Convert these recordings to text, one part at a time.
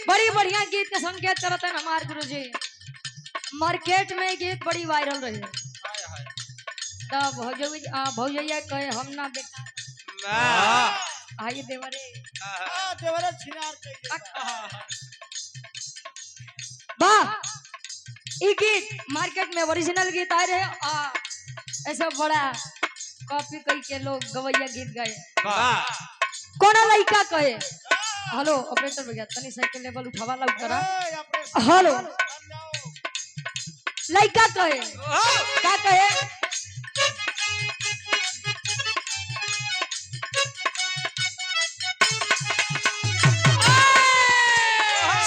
बड़ी बढ़िया गीत के संकेत करते हैं हमारे गुरु जी। मार्केट में गीत बड़ी वायरल रही तब भौजैया कहे हम ना बेटा आइए देवरे देवरे छिनार वाह ये गीत मार्केट में ओरिजिनल गीत आए रहे ऐसा बड़ा कॉपी कई के लोग गवैया गीत गाए कोना लड़का कहे हेलो ऑपरेटर भैया तनी साइकिल लेवल उठावा ला करा हेलो लड़का कहे क्या कहे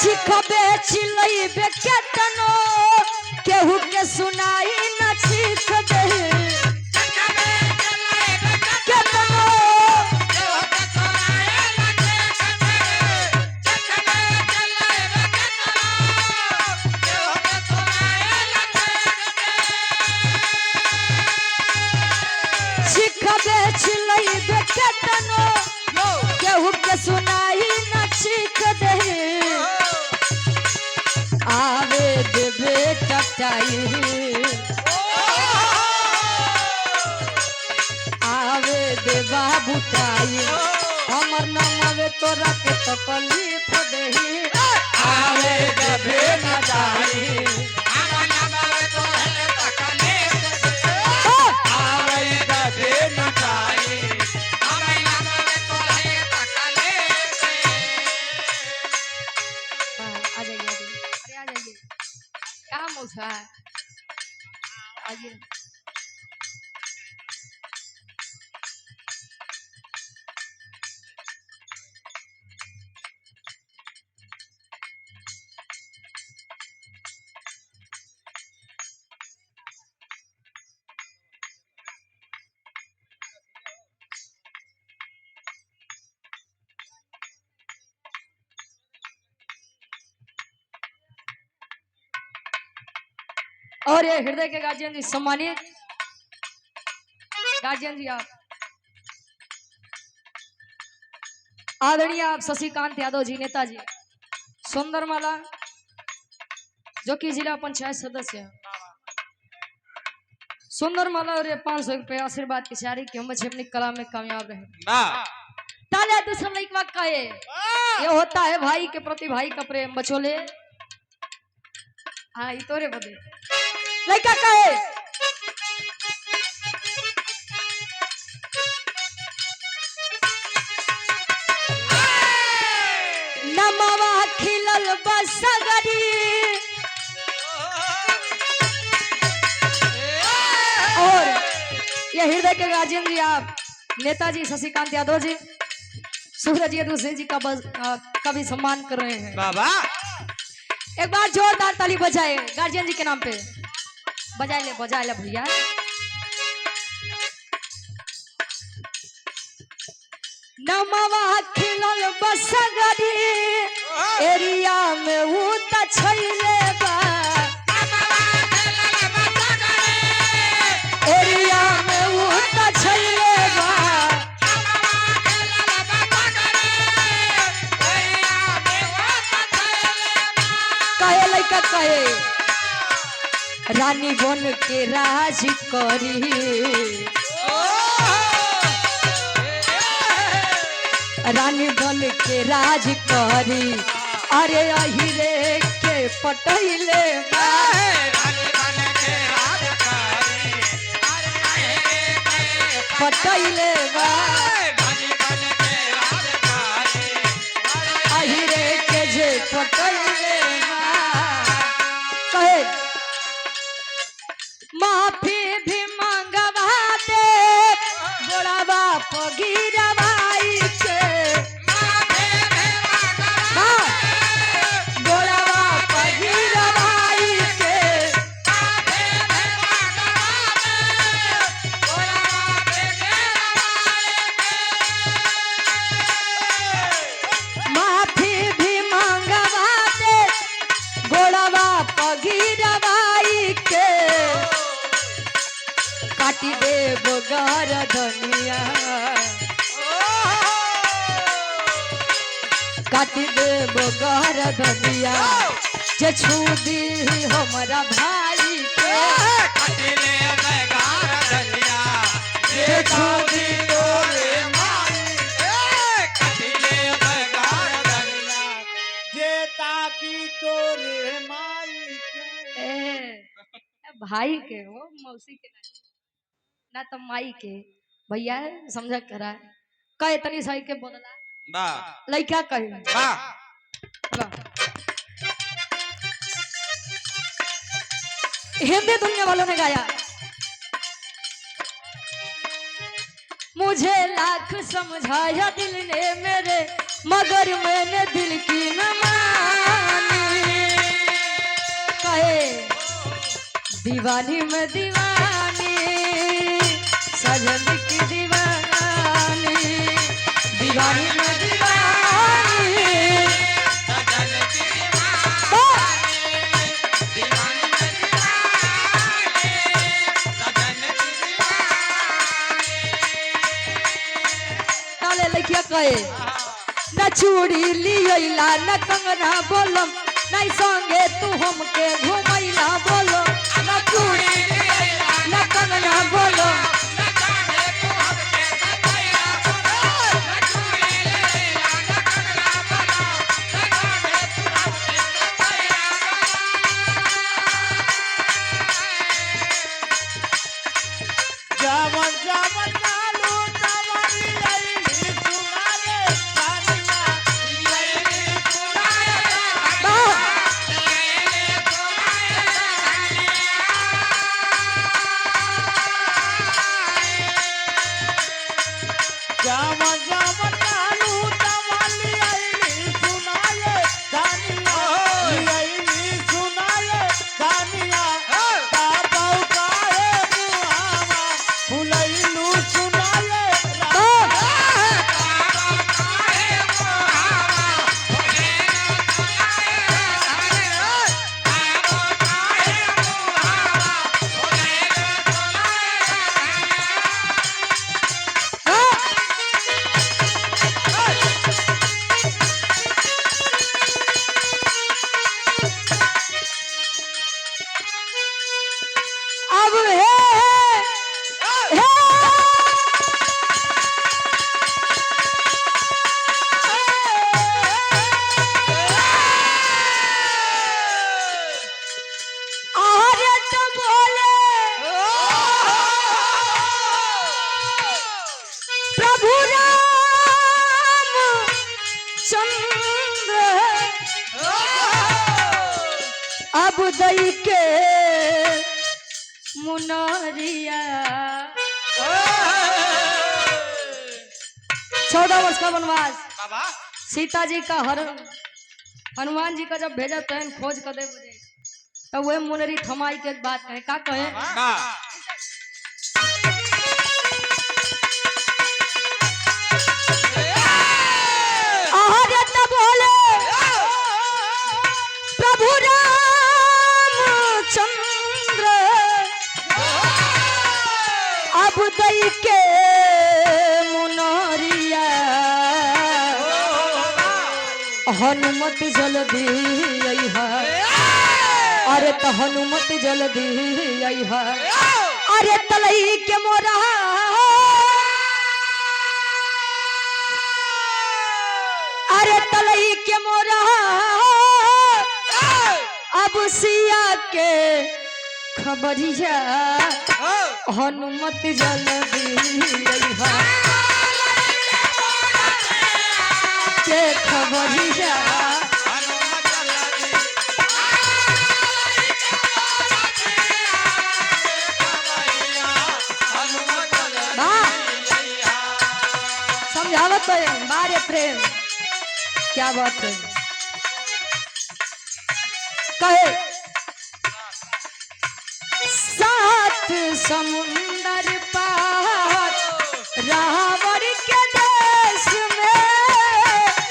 सिखबे चिलैबे केतनो केहू के सुनाई न सीख दे केतनो सिखबे चिलैबे केतनो केहू के सुनाई न सीख दे आवे देवे टटाई आवे देवा बुटाई हमर नाम आवे तोरा के तकलीफ देही आवे देवे टटाई हमर नाम आवे तोरा के तकलीफ आवे देवे टटाई हमर नाम आवे तोरा के तकलीफ आ जाइए कहाँ मौसा है आइए और ये हृदय के गार्जियन जी सम्मानित गार्जियन जी आप आदरणीय आप शशिकांत यादव जी नेताजी सुंदरमाला जो कि जिला पंचायत सदस्य है सुंदरमाला और 500 रुपये आशीर्वाद की शायरी की हम अपनी कला में कामयाब रहे ताले दूसरा एक वाक्य कहे ये होता है भाई के प्रति भाई का प्रेम बचोले हाँ ये तोरे बदे लड़का कहे नमवा खिलल बसगरी और ये हृदय के गार्जियन जी आप नेताजी शशिकांत यादव जी सूरज यादव सिंह जी का भी सम्मान कर रहे हैं बाबा एक बार जोरदार ताली बजाए गार्जियन जी के नाम पे बजा ले भैया नमवा खिलल बसगरी एरिया में ऊ त छैले बा एरिया में ऊ त छैले बा कहे लइका कहे रानी बन के राज करी रानी बन के राज करी अरे अहिरे के पटैले पटैले अहिरे के जे पटैले कहे माफी भी मंगवा दे गोड़ावा पगीरवाई के गोड़ावा पगीरवाई के माफी भी मंगवा दे गोड़ावा पगीरवाई के काटी दे बगर धनिया काट देब गर्दनिया जे छू दी हमरा भाई के कटिले बेगार दनिया जे छूदी तोरे माई कटिले बेगार दनिया जे ताकी तोरे माई के। भाई के हो मौसी के नहीं ना तो माई के भैया समझ करा कहे तनी सही के बोलला वाह लइका कहे वाह हिंदी दुनिया वालों ने गाया मुझे लाख समझाया दिल ने मेरे मगर मैंने दिल की न मानी कहे दीवानी में दीवानी सजन की दीवानी दीवानी में दीवानी सजन की दीवानी दीवानी में दीवानी सजन की दीवानी ताले लइकिया कहे न चूड़ी लियला न कंगना बोलम नहीं संगे तू हमके घुमैला बोलो न चूड़ी लियला न कंगना बोलो जावन जावन चालू तवाली लईली सुनारे सानिया लईली सुनारे जावन जावन चालू तवाली लईली सुनारे सानिया लईली सुनारे सानिया बाबा काहे मुहावा फुलैलू सुनारे अब अरे तो बोले प्रभु राम चंद्र अब दई के मुनरिया 14 वर्ष का वनवास बाबा सीता जी का हरण हनुमान जी का जब भेजा तहन खोज कर दे मुझे तो वह मुनरी थमाई के बात कहे का कहे वाह अरे तो बोले प्रभु राम चंद्र अब दई के मुनरिया हनुमत जल्दी अइहा अरे तो हनुमत जल्दी अइहा अरे तलई के मोरा अरे तलई के मोरा अब सिया के खबरिया हनुमत जल्दी अइहा के खबरिया समझावत है बारे प्रेम क्या बात है कहे सात समुंदर पार रावण के देश में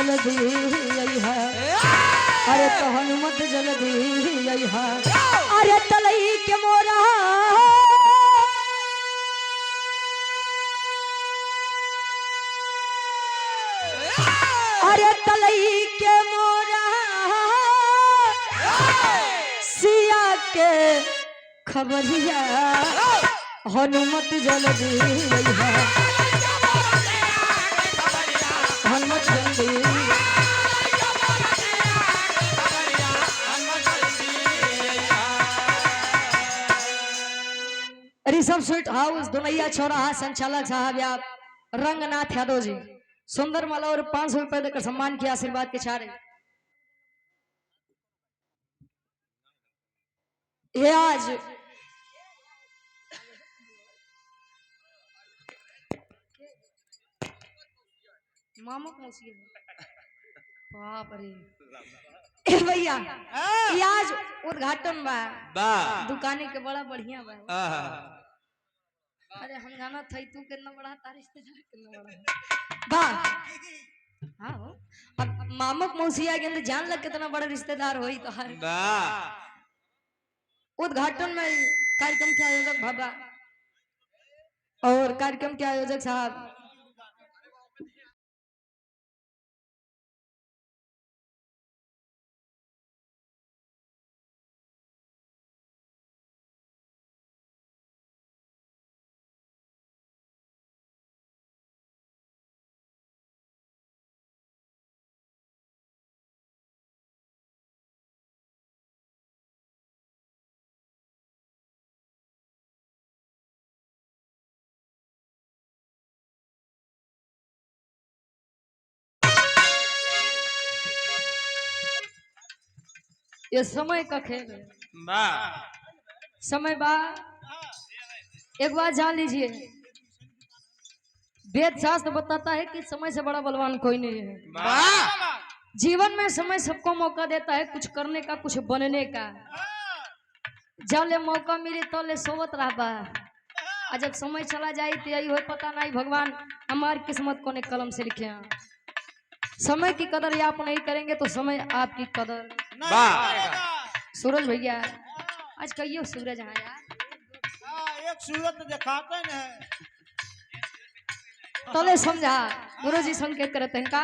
जल्दी अइहा अरे तो हनुमत जल्दी अइहा अरे तलई के मोरा अरे तलई के मोरा सिया के खबरिया हनुमत जल्दी अइहा हनुमत जल्दी ऋषभ स्वीट हाउस दुनैया चौराहा संचालक साहब या रंगनाथ यादव जी सुंदर माला और 500 रुपए देकर सम्मान किया आशीर्वाद के चारे ये आज मामू मौसी बाप रे ए भैया ये आज उद्घाटन बा दुकाने के बड़ा बढ़िया बा अरे हम जाना था तू कितना बड़ा तार रिश्तेदार कितना बड़ा बा हाँ हो अब मामक मौसिया के अंदर जान लग कितना बड़ा रिश्तेदार होई तो हर उद्घाटन में कार्यक्रम के आयोजक बाबा और कार्यक्रम के आयोजक साहब ये समय का खेल है समय बा एक बात जान लीजिए वेद शास्त्र बताता है कि समय से बड़ा बलवान कोई नहीं है जीवन में समय सबको मौका देता है कुछ करने का कुछ बनने का जब ले मौका मिले तो ले सोवत रहा और जब समय चला जाए तो यही हो पता नहीं भगवान हमारी किस्मत को ने कलम से लिखे हैं समय की कदर आप नहीं करेंगे तो समय आपकी कदर सूरज भैया आज कहियो सूरज हाँ यार एक सूरत दिखाते हैं तले समझा गुरु जी संकेत करते हैं का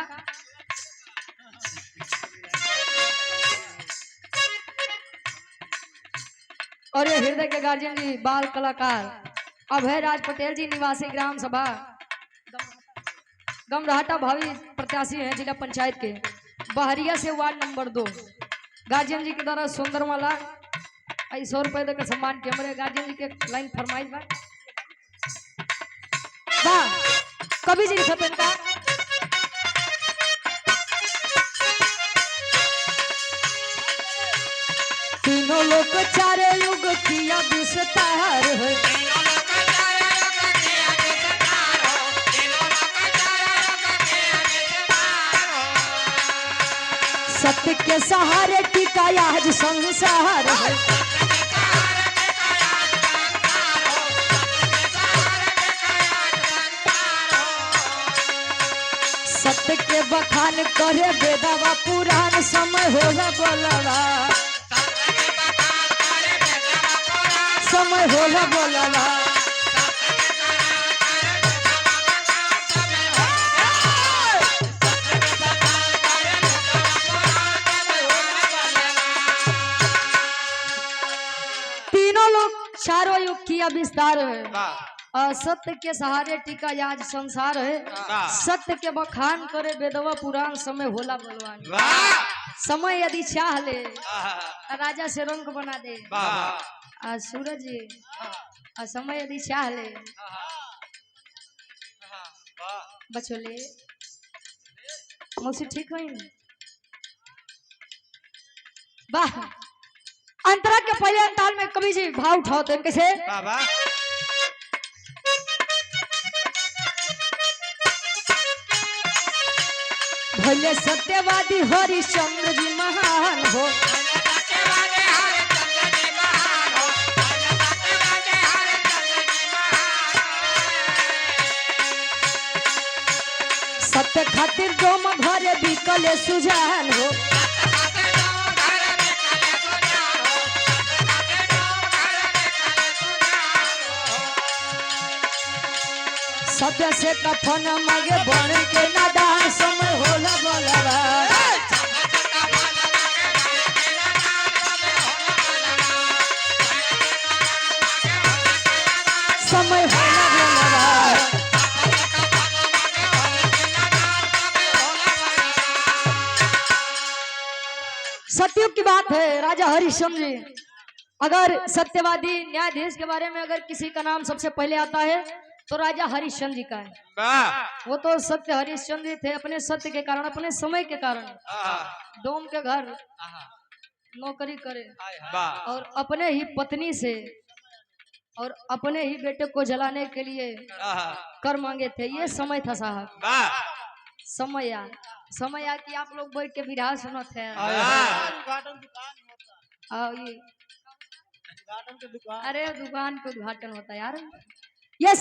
और ये हृदय के गार्जियन जी बाल कलाकार अभय राज पटेल जी निवासी ग्राम सभा गमराहटा भावी प्रत्याशी हैं जिला पंचायत के बहरिया से वार्ड नंबर 2 गार्जियन जी के द्वारा सुंदरमाला 100 रुपए देकर सम्मान किया हमारे गार्जियन जी के लाइन फरमाइश बा कभी जी लिखते का तीनों लोग चारे युग किया विस्तार है सत्य के सहारे टिका आज संसार है सत्य के बखान करे बेदावा पुराण समय होला बोलवा समय होला बोलवा चारों युग किया विस्तार है सत्य के सहारे टीका आज संसार है सत्य के बखान करे वेदवा पुराण समय होला बलवान समय यदि चाह ले राजा से रंग बना दे सूरज समय यदि चाह ले बचोले मौसी ठीक है वाह अंतरा के पहले अंताल में कभी जी भाव उठाते हैं कैसे भले सत्यवादी हरिश्चंद्र जी महान हो सत्य खातिर डोम भरे बिकले सुजान हो सत्य से कफन मांगे बन के नादान समय होला बलवा समय होला बलवा सतयुग की बात है। राजा हरिश्चंद्र जी, अगर सत्यवादी न्यायाधीश के बारे में अगर किसी का नाम सबसे पहले आता है तो राजा हरिश्चंद्र जी का है। वो तो सत्य हरिश्चंद्र जी थे, अपने सत्य के कारण, अपने समय के कारण डोम के घर नौकरी करे और अपने ही पत्नी से और अपने ही बेटे को जलाने के लिए कर मांगे थे। ये समय था साहब, समय कि आप लोग बैठ के विधा सुनत है। अरे दुकान के उद्घाटन होता है यार। ये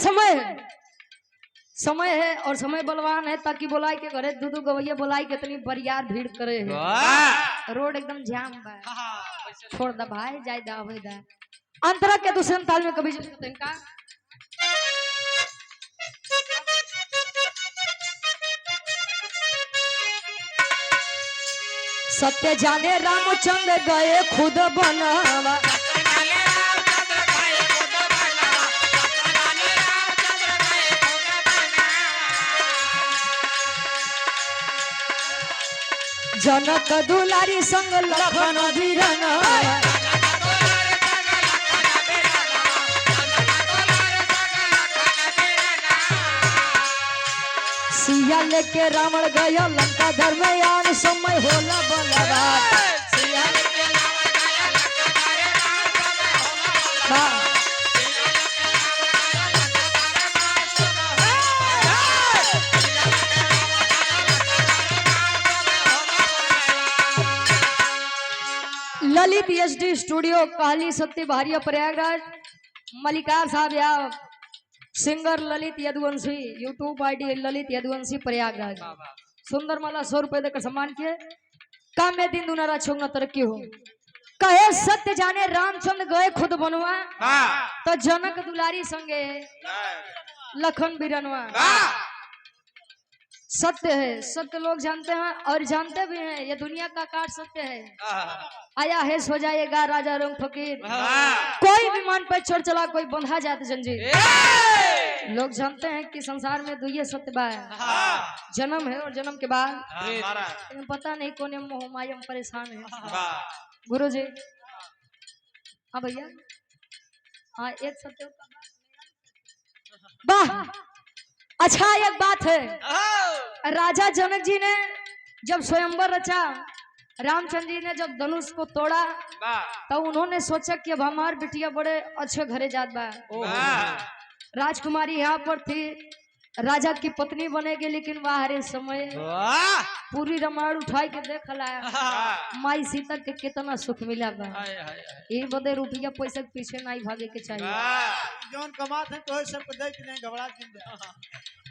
समय है और समय बलवान है, ताकि बोलाई के घरे दू गवैया बोलाई के इतनी बरियार भीड़ करे है। रोड एकदम जाम बा, छोड़ दा भाई, जाय दा होय दा। अंतरा के दूसरे ताल में कभी का सत्य जाने रामचंद्र गए खुद बनवा जनक दुलारी संग लखन वीरन सिया लेके रावण गया लंका धर्मयान समय होला बलवा ललित एसडी स्टूडियो कहली सत्य भारिया प्रयागराज। मलिकार साहब या singer Lalit Yaduvanshi, YouTube ID Lalit Yaduvanshi Prayagraj. सुंदर माला 100 रुपए देकर सम्मान किए। काम में दिन दुनारा छोंगना तरक्की हो। कहे सत्य जाने रामचंद्र गए खुद बनवा तो जनक दुलारी संगे लखन बिरनवा। सत्य है, सत्य लोग जानते हैं और जानते भी हैं। ये दुनिया का काट सत्य है। आया है सो जाएगा राजा रंग फकीर, कोई विमान पर चढ़ चला कोई बंधा जाते जंजीर। लोग जानते हैं कि संसार में दुइये सत्य बा, जन्म है और जन्म के बाद लेकिन पता नहीं कौन मोह माया में परेशान है। गुरु जी हाँ भैया, हाँ एक सत्य वाह। अच्छा एक बात है, राजा जनक जी ने जब स्वयंवर रचा, रामचंद्र जी ने जब धनुष को तोड़ा, तो उन्होंने सोचा कि अब हमार बिटिया बड़े अच्छे घरे जात बा। राजकुमारी यहाँ पर थी, राजा की पत्नी बनेगी, लेकिन बाहर समय पूरी रामायण उठाई के देख लाया माई सीता के कितना सुख मिला बा। ये बदे रुपया पैसा के पीछे नहीं भागे के चाहिए। जौन कमात है तो सब देख नहीं घबरा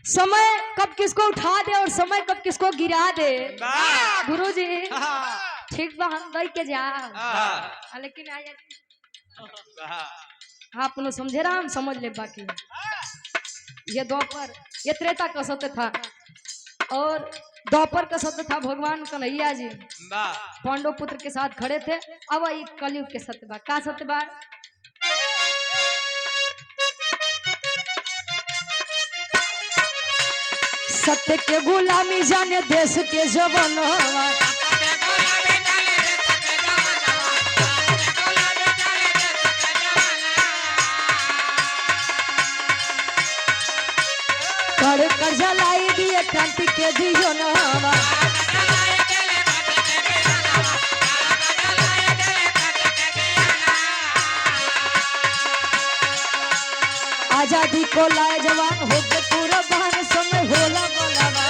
समय कब किसको उठा दे और समय कब किसको गिरा दे। गुरु जी ठीक बा, हम दई के जा, लेकिन आप लोग समझे रहा, हम समझ ले। बाकी ये द्वापर, ये त्रेता का सत्य था और द्वापर का सत्य था। भगवान कन्हैया जी पांडव पुत्र के साथ खड़े थे। अब ये कलयुग के सत्य बा। का सत्य बा? सत्य के गुलामी जाने देश के जवान, कर जलाई दिए क्रांति के दियो नामा। आजादी को लाए जवान हो गए पूरा बहाने समय होला बोलावा।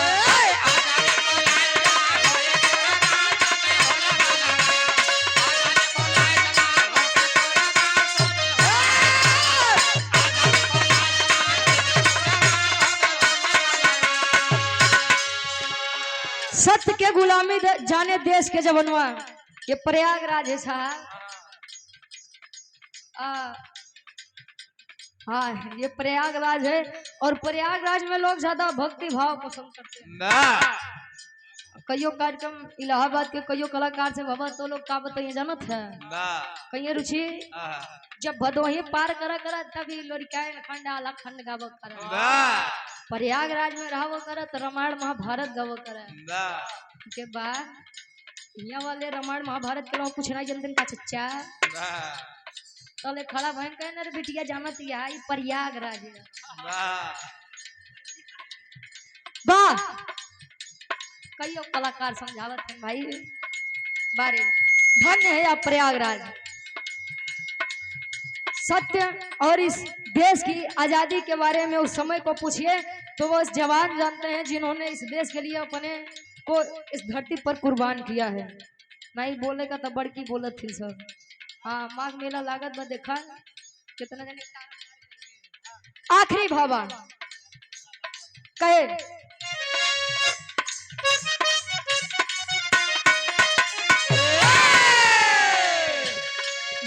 सत्य के गुलामी जाने देश के जवनवा। ये प्रयागराज है साहब। हाँ ये प्रयागराज है और प्रयागराज में लोग ज्यादा भक्ति भाव पसंद करते हैं। कईयों कार्यक्रम इलाहाबाद के कईयों कलाकार से बाबा तो लोग का बताइए जानत है कहीं रुचि जब भदोही पार करा करा तभी लोरिकाय खंड आला खंड गावो करा। प्रयागराज में रहवो करत रामायण महाभारत गावो करा के बाद यहाँ वाले रामायण महाभारत के लोग कुछ नहीं जानते का चच्चा तले खड़ा भयन कहने रे बिटिया जानत है प्रयागराज वाह कईयों कलाकार समझावत हैं भाई बारे धन्य है आप प्रयागराज। सत्य और इस देश की आजादी के बारे में उस समय को पूछिए तो वो जवान जानते हैं जिन्होंने इस देश के लिए अपने को इस धरती पर कुर्बान किया है। नहीं बोले का तो बड़की बोलत थी सब। हाँ माघ मेला लागत में देखा कितना जने आखिरी भावा कहे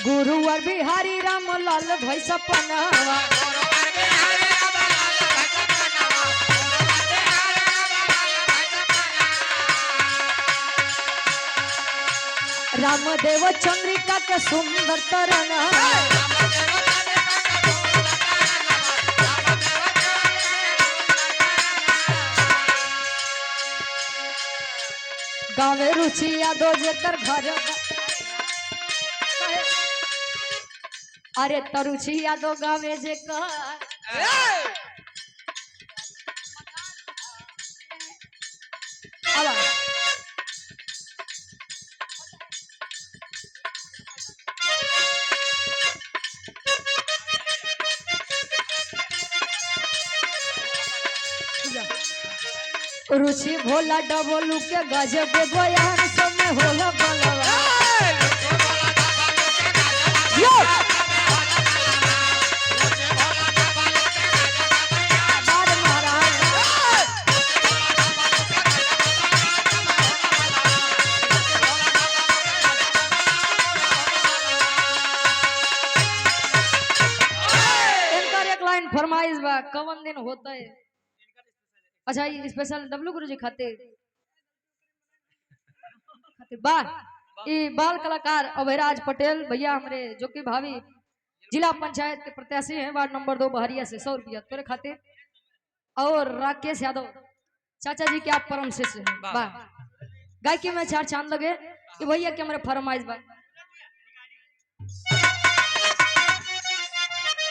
गुरुवर बिहारी राम लाल भाई सपनावा रामदेव चंद्रिका के सुंदर तरंगा गावे रुचि यादव जेकर घर अरे तरुचि यादव गावे जेकर रुचि भोला डबलू के गजब बयान सब में होला बलवा फरमाइश बा कवन दिन होता है। अच्छा ये स्पेशल डब्लू गुरुजी खातिर बाल कलाकार अभयराज पटेल भैया हमारे जो कि भावी जिला पंचायत के प्रत्याशी हैं वार्ड नंबर 2 बहरिया से 100 रुपया तेरे खातिर और राकेश यादव चाचा जी के आप परम शिष्य हैं। वाह गायकी में 4 चांद लगे ये भैया के हमारे फरमाइश बा।